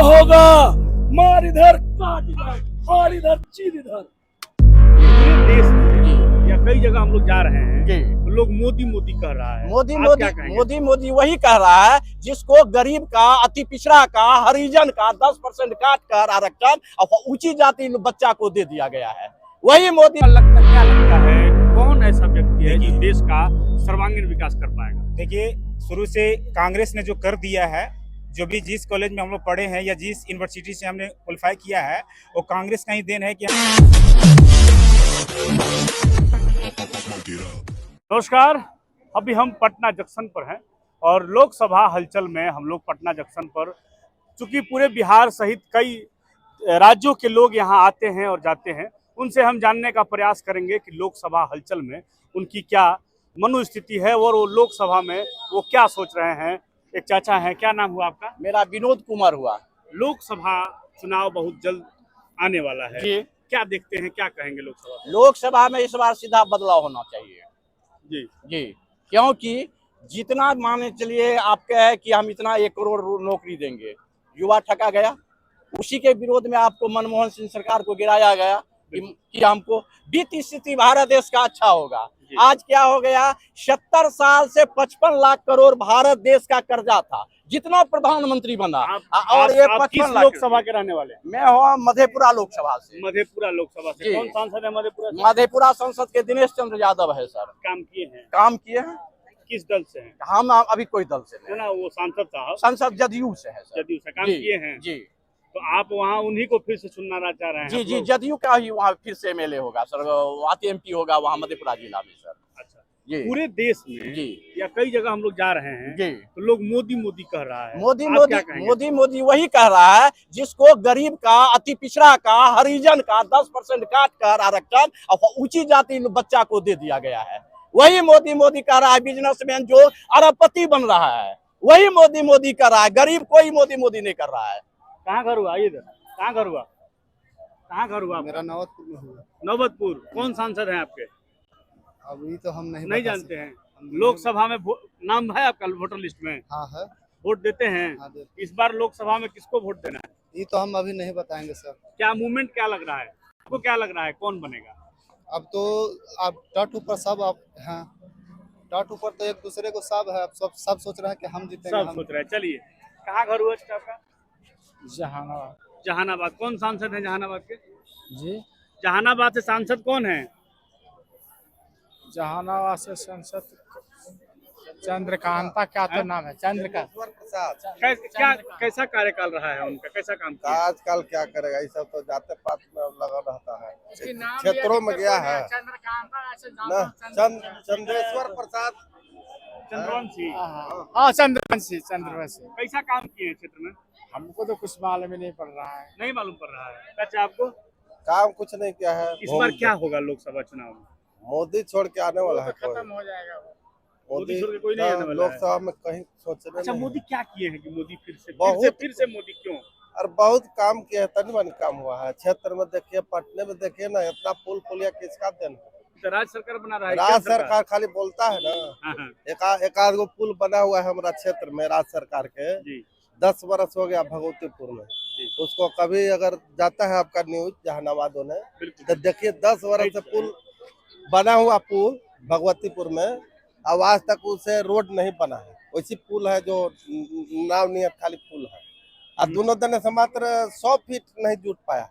होगा, मार इधर काट इधर, मार इधर चीर इधर। पूरे देश में या कई जगह हम लोग जा रहे हैं जी। तो लोग मोदी मोदी कह रहा है। मोदी आप मोदी क्या कहेंगे? मोदी मोदी वही कह रहा है जिसको गरीब का, अति पिछड़ा का, हरिजन का 10% काट कर आरक्षण और ऊंची जाति बच्चा को दे दिया गया है। वही मोदी। क्या लगता है कौन ऐसा व्यक्ति है जो देश का सर्वांगीण विकास कर पाएगा? देखिए, शुरू से कांग्रेस ने जो कर दिया है, जो भी जिस कॉलेज में हम लोग पढ़े हैं या जिस यूनिवर्सिटी से हमने क्वालिफाई किया है, वो कांग्रेस का ही देन है कि नमस्कार, अभी हम पटना जंक्शन पर हैं और लोकसभा हलचल में हम लोग पटना जंक्शन पर, चूंकि पूरे बिहार सहित कई राज्यों के लोग यहाँ आते हैं और जाते हैं, उनसे हम जानने का प्रयास करेंगे कि लोकसभा हलचल में उनकी क्या मनोस्थिति है और वो लोकसभा में वो क्या सोच रहे हैं। एक चाचा हैं, क्या नाम हुआ आपका? मेरा विनोद कुमार हुआ। लोकसभा चुनाव बहुत जल्द आने वाला है जी। क्या देखते हैं, क्या कहेंगे लोकसभा? लोकसभा में इस बार सीधा बदलाव होना चाहिए। जी जी, क्योंकि जितना माने चलिए आप कहे कि हम इतना 1 करोड़ नौकरी देंगे, युवा ठगा गया। उसी के विरोध में आपको मनमोहन सिंह सरकार को गिराया गया कि हमको वित्तीय स्थिति भारत देश का अच्छा होगा। आज क्या हो गया, 70 साल से 55 लाख करोड़ भारत देश का कर्जा था, जितना प्रधानमंत्री बना। और ये 55 लाख। लोकसभा के रहने वाले? मैं हूँ मधेपुरा लोकसभा से। मधेपुरा लोकसभा से। कौन सांसद है मधेपुरा से? मधेपुरा संसद के दिनेश चंद्र यादव है सर। काम किए हैं? काम किए हैं। किस दल से हैं? हम अभी कोई दल से नहीं। ना वो सांसद साहब संसद जदयू से है सर। जदयू से काम किए हैं? जी। तो आप वहाँ उन्हीं को फिर से चुनना चाह रहे हैं? जी जी, जदयू का ही वहाँ फिर से एमएलए होगा सर, वहाँ एमपी होगा वहाँ मधेपुरा जिला में सर। अच्छा जी। पूरे देश में जी या कई जगह हम लोग जा रहे हैं जी, तो लोग मोदी मोदी कह रहा है। मोदी आप मोदी क्या कहेंगे? मोदी मोदी वही कह रहा है जिसको गरीब का, अति पिछड़ा का, हरिजन का 10% काट कर आरक्षण और ऊंची जाति बच्चा को दे दिया गया है। वही मोदी मोदी कह रहा है। बिजनेसमैन जो अरबपति बन रहा है वही मोदी मोदी कर रहा है। गरीब कोई मोदी मोदी नहीं कर रहा है। कहाँ घर हुआ? इधर कहाँ घर हुआ? कहाँ घर हुआ? मेरा नौबतपुर में हुआ। नौबतपुर। कौन सांसद हैं आपके? अभी तो हम नहीं नहीं बता जानते सकते। हैं? लोकसभा में नाम है आपका वोटर लिस्ट में? हाँ है। वोट देते हैं? हाँ दे। इस बार लोकसभा में किसको वोट देना है? ये तो हम अभी नहीं बताएंगे सर। क्या मूवमेंट क्या लग रहा है आपको? क्या लग रहा है कौन बनेगा? अब तो आप टट ऊपर सब आप हैं, टट ऊपर तो एक दूसरे को सब है। अब सब सोच रहे हैं कि हम जीतेंगे। सब सोच रहे हैं। चलिए, कहाँ घर हुआ आपका? जहानाबाद। जहानाबाद। कौन सांसद है जहानाबाद के? जी, जहानाबाद से सांसद कौन है? जहानाबाद से सांसद चंद्रकांता, क्या तो नाम है, चंद्रकांत क्या कैसा कार्यकाल रहा है उनका? कैसा काम किया? आजकल क्या करेगा, ये सब तो जाते पात में लगा रहता है। क्षेत्रों में गया है ना। चंद्रेश्वर प्रसाद चंद्रवंशी। हाँ, चंद्रवंशी। कैसा काम किए हैं क्षेत्र में? हमको तो कुछ मालूम ही नहीं पड़ रहा है। नहीं मालूम पड़ रहा है। अच्छा, आपको काम कुछ नहीं किया है। इस बार क्या होगा लोकसभा चुनाव में? मोदी छोड़ के आने वाला है कोई? खत्म हो जाएगा वो। मोदी छोड़ के कोई नहीं आने वाला है। लोकसभा में कहीं सोचने अच्छा, नहीं मोदी क्या किए हैं कि मोदी फिर से मोदी क्यों? और बहुत काम किया है, तनी मनी काम हुआ है। क्षेत्र में देखिए, पटने में देखिए ना, इतना पुल पुलिया किसका देन है? तो राज्य सरकार बना रहा है? राज्य सरकार खाली बोलता है ना। हाँ। एक आध गो पुल बना हुआ है हमारा क्षेत्र में राज्य सरकार के। जी। 10 बरस हो गया भगवतीपुर में। उसको कभी अगर जाता है आपका न्यूज जहानाबाद में तो देखिए 10 बरस से पुल बना हुआ, पुल भगवतीपुर में, अब आज तक उसे रोड नहीं बना है। वैसी पुल है जो नाव नियत खाली पुल है। और दोनों दिन से मात्र 100 फीट नहीं जुट पाया।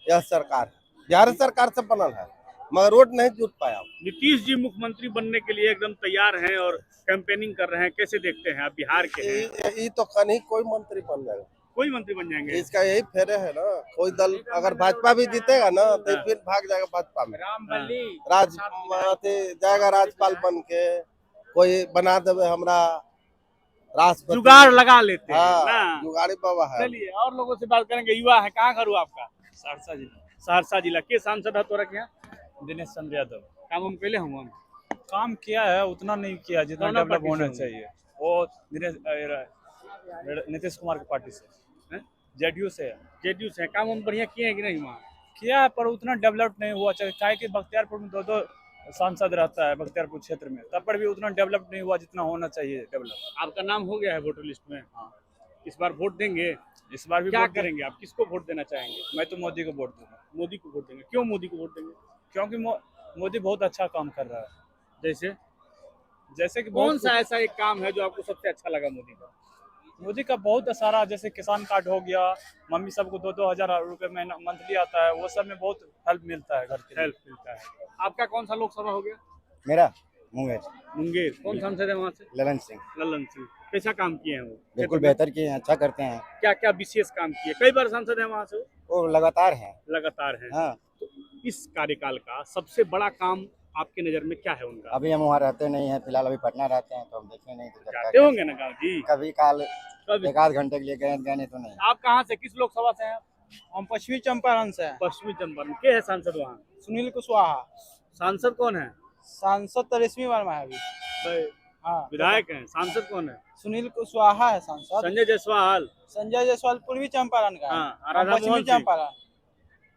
यह सरकार बिहार सरकार से बनल है मगर रोड नहीं जुट पाया। नीतीश जी मुख्यमंत्री बनने के लिए एकदम तैयार हैं और कैंपेनिंग कर रहे हैं। कैसे देखते हैं आप? बिहार के हैं। ये तो कहीं कोई मंत्री बन जाएगा। कोई मंत्री बन जाएंगे? इसका यही फेरे है ना। कोई दल अगर भाजपा भी जीतेगा ना तो फिर भाग जाएगा भाजपा में। जाएगा राज्यपाल बन के, कोई बना देवे हमरा राष्ट्रपति। जुगाड़ लगा लेते हैं हाँ, ना। जुगाड़ी बाबा है। चलिए, और लोगों से बात करेंगे। युवा है, कहाँ घर हुआ आपका? सहरसा जिला। सहरसा जिला के सांसद है तोरा क्या? दिनेश चंद्र यादव। काम हम पहले हम काम किया है, उतना नहीं किया जितना डेवलप होना चाहिए। वो नीतीश कुमार की पार्टी से, जेडीयू से है। जेडीयू से। काम हम बढ़िया किए हैं कि नहीं? वहाँ किया है पर उतना डेवलप नहीं हुआ। चाहे कि बख्तियारपुर में 2 सांसद रहता है बख्तियारपुर क्षेत्र में, तब पर भी उतना डेवलप नहीं हुआ जितना होना चाहिए डेवलप। आपका नाम हो गया है वोटर लिस्ट में? हाँ। इस बार वोट देंगे? इस बार भी क्या वोट करेंगे आप? किसको वोट देना चाहेंगे? मैं तो मोदी को वोट दूंगा, मोदी को वोट देंगे। क्यों मोदी को वोट देंगे? क्योंकि मोदी बहुत अच्छा काम कर रहा है। जैसे जैसे कि कौन बहुत सा ऐसा एक काम है जो आपको सबसे अच्छा लगा मोदी का? मोदी का बहुत सारा, जैसे किसान कार्ड हो गया, मम्मी सबको 2-2 हजार रुपए महीना मंथली आता है, वो सब में बहुत हेल्प मिलता है घर के लिए। हेल्प मिलता है। आपका कौन सा लोकसभा हो गया? मेरा मुंगेर मुंगेर। कौन सांसद है वहाँ से? ललन सिंह ललन सिंह। कैसा काम किए हैं वो? बिल्कुल बेहतर किए हैं, अच्छा करते हैं। क्या क्या विशेष काम किए? कई बार सांसद है वहाँ से वो? वो लगातार हैं। लगातार है। हाँ, तो इस कार्यकाल का सबसे बड़ा काम आपके नजर में क्या है उनका? अभी हम वहाँ रहते नहीं हैं, फिलहाल अभी पटना रहते हैं, तो हम देखे नहीं। तो जाते होंगे ना गाँव जी? कभी काल कभी। 1 आध घंटे के लिए गए नहीं तो नहीं। आप कहाँ से, किस लोकसभा से हैं? हम पश्चिमी चंपारण से हैं। पश्चिमी चंपारण के है सांसद वहाँ? सुनील कुशवाहा सांसद कौन है? सांसद तो रेशमी वर्मा है अभी। हाँ, विधायक हैं। सांसद कौन है? सुनील कुशवाहा है सांसद। संजय जायसवाल। संजय जायसवाल पूर्वी चंपारण का है। हाँ, हम राधा पश्चिमी मोहन सिंह। चंपारण,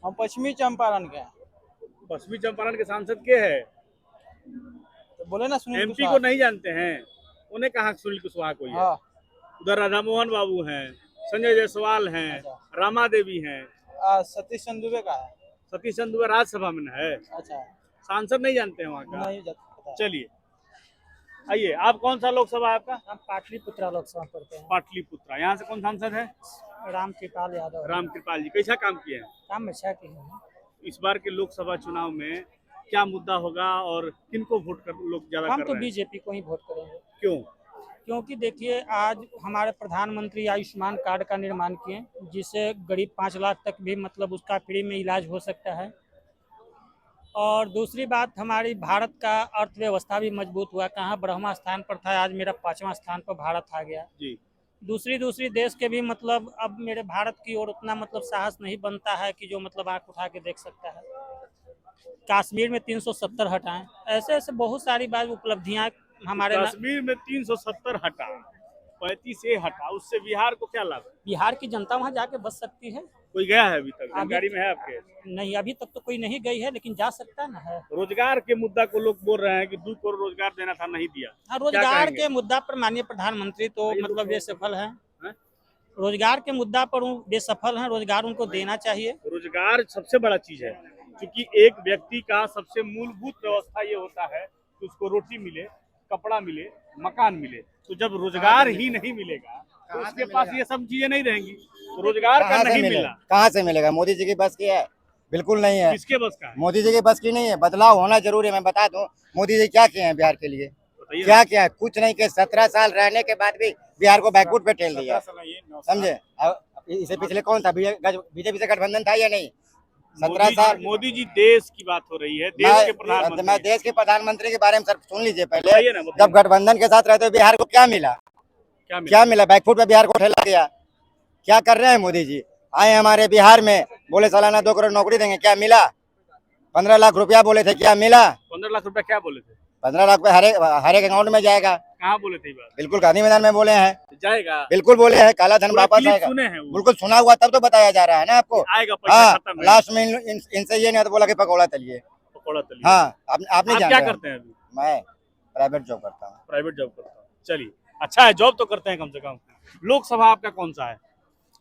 हम पश्चिमी चंपारण के हैं। पश्चिमी चंपारण के सांसद के है? तो बोले ना सुनील एमपी कुशवाहा। को नहीं जानते हैं? उन्हें कहा सुनील कुशवाहा कोई है? हाँ, उधर राधा मोहन बाबू हैं, संजय जायसवाल हैं, अच्छा। रामा देवी हैं, सतीश चंदुबे का है। सतीश चंदू राज्यसभा में है। अच्छा, सांसद नहीं जानते हैं वहाँ का? नहीं पता। चलिए आइए, आप कौन सा लोकसभा है आपका? हम पाटलिपुत्रा लोकसभा पढ़ते हैं। पाटलिपुत्रा। यहाँ से कौन सांसद है? राम कृपाल यादव। राम कृपाल जी। कैसा काम किए हैं? काम अच्छा किए हैं। इस बार के लोकसभा चुनाव में क्या मुद्दा होगा और किनको वोट कर लोग ज्यादा हम कर तो रहे हैं? बीजेपी को ही वोट करेंगे, क्यों? क्योंकि देखिए आज हमारे प्रधानमंत्री आयुष्मान कार्ड का निर्माण किए, जिससे गरीब 5 लाख तक भी मतलब उसका फ्री में इलाज हो सकता है। और दूसरी बात, हमारी भारत का अर्थव्यवस्था भी मजबूत हुआ। कहाँ ब्रह्मा स्थान पर था, आज मेरा 5वां स्थान पर भारत आ गया जी। दूसरी देश के भी मतलब अब मेरे भारत की ओर उतना मतलब साहस नहीं बनता है कि जो मतलब आंख उठा के देख सकता है। कश्मीर में 370 हटाएं, ऐसे ऐसे बहुत सारी बात उपलब्धियां हमारे कश्मीर में 370 हटा, 35 ए हटा, उससे बिहार को क्या लाभ? बिहार की जनता वहां जाके बच सकती है। कोई गया है अभी तक? जानकारी में है आपके? नहीं, अभी तक तो कोई नहीं गई है, लेकिन जा सकता ना है। रोजगार के मुद्दा को लोग बोल रहे हैं कि 2 करोड़ रोजगार देना था, नहीं दिया। हाँ, क्या रोजगार कहेंगे? के मुद्दा पर माननीय प्रधानमंत्री तो ये मतलब लोग बेसफल हैं। हैं? रोजगार के मुद्दा पर वो बेसफल हैं, रोजगार उनको देना चाहिए। रोजगार सबसे बड़ा चीज है, क्योंकि एक व्यक्ति का सबसे मूलभूत व्यवस्था ये होता है कि उसको रोटी मिले, कपड़ा मिले, मकान मिले। तो जब रोजगार ही नहीं मिलेगा तो उसके पास ये सब चीजें नहीं रहेंगी। तो रोजगार का कहाँ से नहीं मिलेगा? मिला। कहाँ से मिलेगा? मोदी जी की बस की है? बिल्कुल नहीं है। किसके बस का है? मोदी जी की बस की नहीं है। बदलाव होना जरूरी है। मैं बता दूं, मोदी जी क्या किए हैं बिहार के लिए? बताइए क्या किया है? कुछ नहीं किया। 17 साल रहने के बाद भी बिहार को बैकफुट पे ठेल दिया, समझे? अब इससे पिछले कौन था? बीजेपी से गठबंधन था या नहीं? 17 साल। मोदी जी देश की बात हो रही है, देश के मैं प्रधानमंत्री। देश के प्रधानमंत्री के बारे में सर सुन लीजिए पहले। बताइए ना, बताइए। जब गठबंधन के साथ रहते हुए बिहार को क्या मिला? क्या मिला? क्या मिला? बैकफुट पे बिहार को ठेला गया। क्या कर रहे हैं मोदी जी? आए हमारे बिहार में, बोले सालाना 2 करोड़ नौकरी देंगे, क्या मिला? 15 लाख रुपया बोले थे, क्या मिला? 15 लाख रुपया क्या बोले थे? 15 लाख रुपया हर एक अकाउंट में जाएगा। कहाँ बोले थे ये बात? बिल्कुल गांधी मैदान में बोले हैं। जाएगा? बिल्कुल बोले हैं, काला धन पूरा वापस क्लिप आएगा। सुने हैं वो? बिल्कुल सुना हुआ, तब तो बताया जा रहा है ना आपको। आएगा पैसा हाँ, खत्म है। लास्ट में इनसे ये नहीं तो बोला कि पकौड़ा तलिए। पकौड़ा तलिए। हाँ, आपने आप जान क्या रहे हैं। करते हैं अभी? मैं प्राइवेट जॉब करता हूँ। प्राइवेट जॉब करता हूँ। चलिए, अच्छा है, जॉब तो करते हैं कम से कम। लोकसभा आपका कौन सा है?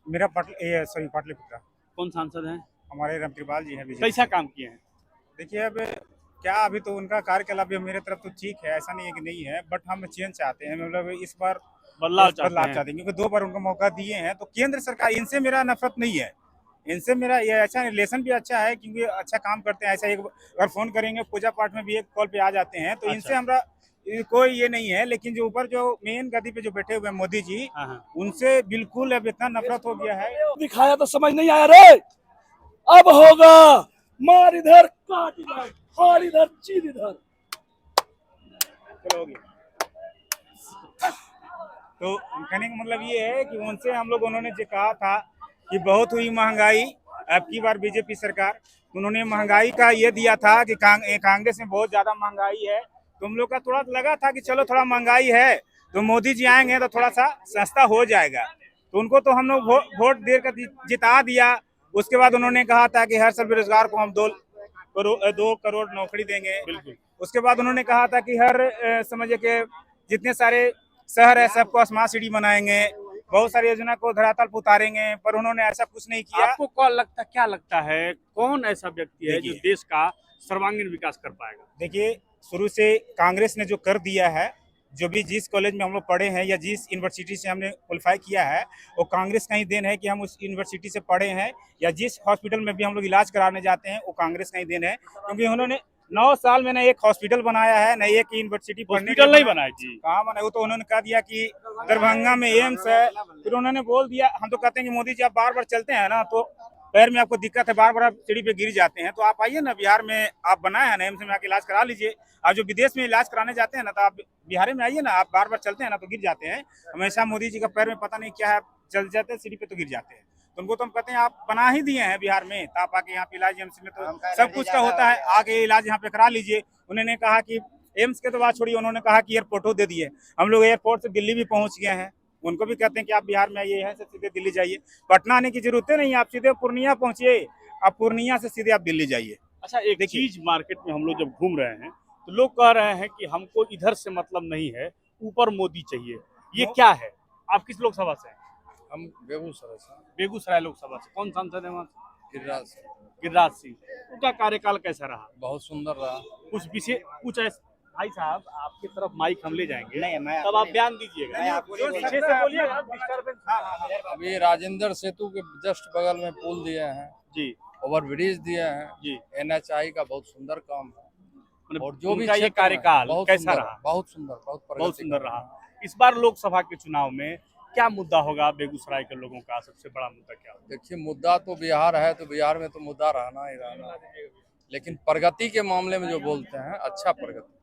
मेरा पाटलिपुत्रा। कौन सांसद हैं? हमारे राम कृपाल जी हैं बीजेपी। कैसा काम किए हैं? देखिए अब क्या, अभी तो उनका कार्यकलाप भी मेरे तरफ तो ठीक है, ऐसा नहीं है कि नहीं है, बट हम चेंज चाहते हैं। मतलब इस बार बदलाव चाहते हैं, क्योंकि 2 बार उनको मौका दिए हैं। तो केंद्र सरकार, इनसे मेरा नफरत नहीं है, इनसे मेरा ये अच्छा रिलेशन भी अच्छा है, क्योंकि अच्छा काम करते हैं। ऐसा एक अगर फोन करेंगे, पूजा पाठ में भी एक कॉल पे आ जाते हैं। तो अच्छा। इनसे हमारा कोई ये नहीं है, लेकिन जो ऊपर जो मेन गद्दी पे जो बैठे हुए हैं मोदी जी, हाँ। उनसे बिल्कुल अब इतना नफरत हो गया है। दिखाया तो समझ नहीं आया रे। अब होगा मार इधर काट इधर, हार इधर चीर इधर। चलो, तो कहने का मतलब ये है कि उनसे हम लोग, उन्होंने जो कहा था कि बहुत हुई महंगाई, अब की बार बीजेपी सरकार, उन्होंने महंगाई का ये दिया था कि कांग्रेस में बहुत ज्यादा महंगाई है। तुम लोग का थोड़ा लगा था कि चलो थोड़ा महंगाई है तो मोदी जी आएंगे तो थोड़ा सा सस्ता हो जाएगा, तो उनको तो हम लोग वोट देकर जिता दिया। उसके बाद उन्होंने कहा था कि हर साल बेरोजगार को हम 2 करोड़ नौकरी देंगे। बिल्कुल। उसके बाद उन्होंने कहा था कि हर समझिए कि जितने सारे शहर है सबको स्मार्ट सिटी बनाएंगे। बहुत सारी योजना को धरातल पर उतारेंगे, पर उन्होंने ऐसा कुछ नहीं किया। आपको क्या लगता है कौन ऐसा व्यक्ति है जो देश का सर्वांगीण विकास कर पाएगा? देखिए, शुरू से कांग्रेस ने जो कर दिया है, जो भी जिस कॉलेज में हम लोग पढ़े हैं या जिस यूनिवर्सिटी से हमने क्वालिफाई किया है, वो कांग्रेस का ही देन है कि हम उस यूनिवर्सिटी से पढ़े हैं, या जिस हॉस्पिटल में भी हम लोग इलाज कराने जाते हैं वो कांग्रेस का ही देन है। क्योंकि उन्होंने 9 साल में न एक हॉस्पिटल बनाया है, न एक यूनिवर्सिटी हॉस्पिटल नहीं बनाया जी, कहाँ बनाया? वो तो उन्होंने कह दिया कि दरभंगा में एम्स है, फिर उन्होंने बोल दिया। हम तो कहते हैं कि मोदी जी आप बार बार चलते हैं ना तो पैर में आपको दिक्कत है, बार बार आप सीढ़ी पे गिर जाते हैं, तो आप आइए ना बिहार में, आप बनाए हैं ना एम्स में, आके इलाज करा लीजिए। आप जो विदेश में इलाज कराने जाते हैं ना, तो आप बिहार में आइए ना, आप बार बार चलते हैं ना तो गिर जाते हैं। हमेशा मोदी जी का पैर में पता नहीं क्या है, चल जाते हैं सीढ़ी पे तो गिर जाते हैं। तो उनको तो हम कहते हैं आप बना ही दिए हैं बिहार में, तो आप आके यहाँ पे इलाज एम्स में तो सब कुछ का होता है, आके इलाज यहाँ पे करा लीजिए। उन्होंने कहा कि एम्स के तो बात छोड़िए, उन्होंने कहा कि एयरपोर्ट हो दे दिए। हम लोग एयरपोर्ट से दिल्ली भी पहुंच गए हैं, उनको भी कहते हैं कि आप बिहार में आइए, यहाँ से सीधे दिल्ली जाइए, पटना आने की जरूरत नहीं, आप सीधे पूर्णिया पहुंचिए, आप पूर्णिया से सीधे आप दिल्ली जाइए। अच्छा, एक चीज मार्केट में हम लोग जब घूम रहे हैं तो लोग कह रहे हैं कि हमको इधर से मतलब नहीं है, ऊपर मोदी चाहिए, ये क्या है? आप किस लोकसभा से हैं? हम बेगूसराय से। बेगूसराय लोकसभा से। कौन सांसद है वहाँ से? गिरिराज से। गिरिराज सिंह। उनका कार्यकाल कैसा रहा? बहुत सुंदर रहा। कुछ विशेष कुछ ऐसा? भाई साहब आपकी तरफ माइक हम ले जाएंगे, नहीं, मैं तब आप बयान दीजिएगा, पीछे से बोलिएगा, डिस्टर्बेंस। अभी राजेंद्र सेतु के जस्ट बगल में पुल दिए हैं जी, ओवरब्रिज दिए हैं जी, NHI का बहुत सुंदर काम है। और जो भी ये कार्यकाल कैसा रहा? बहुत सुंदर, बहुत सुंदर रहा। इस बार लोकसभा के चुनाव में क्या मुद्दा होगा बेगूसराय के लोगों का? सबसे बड़ा मुद्दा क्या होगा? देखिए, मुद्दा तो बिहार है, तो बिहार में तो मुद्दा रहना ही रहना, लेकिन प्रगति के मामले में जो बोलते हैं, अच्छा प्रगति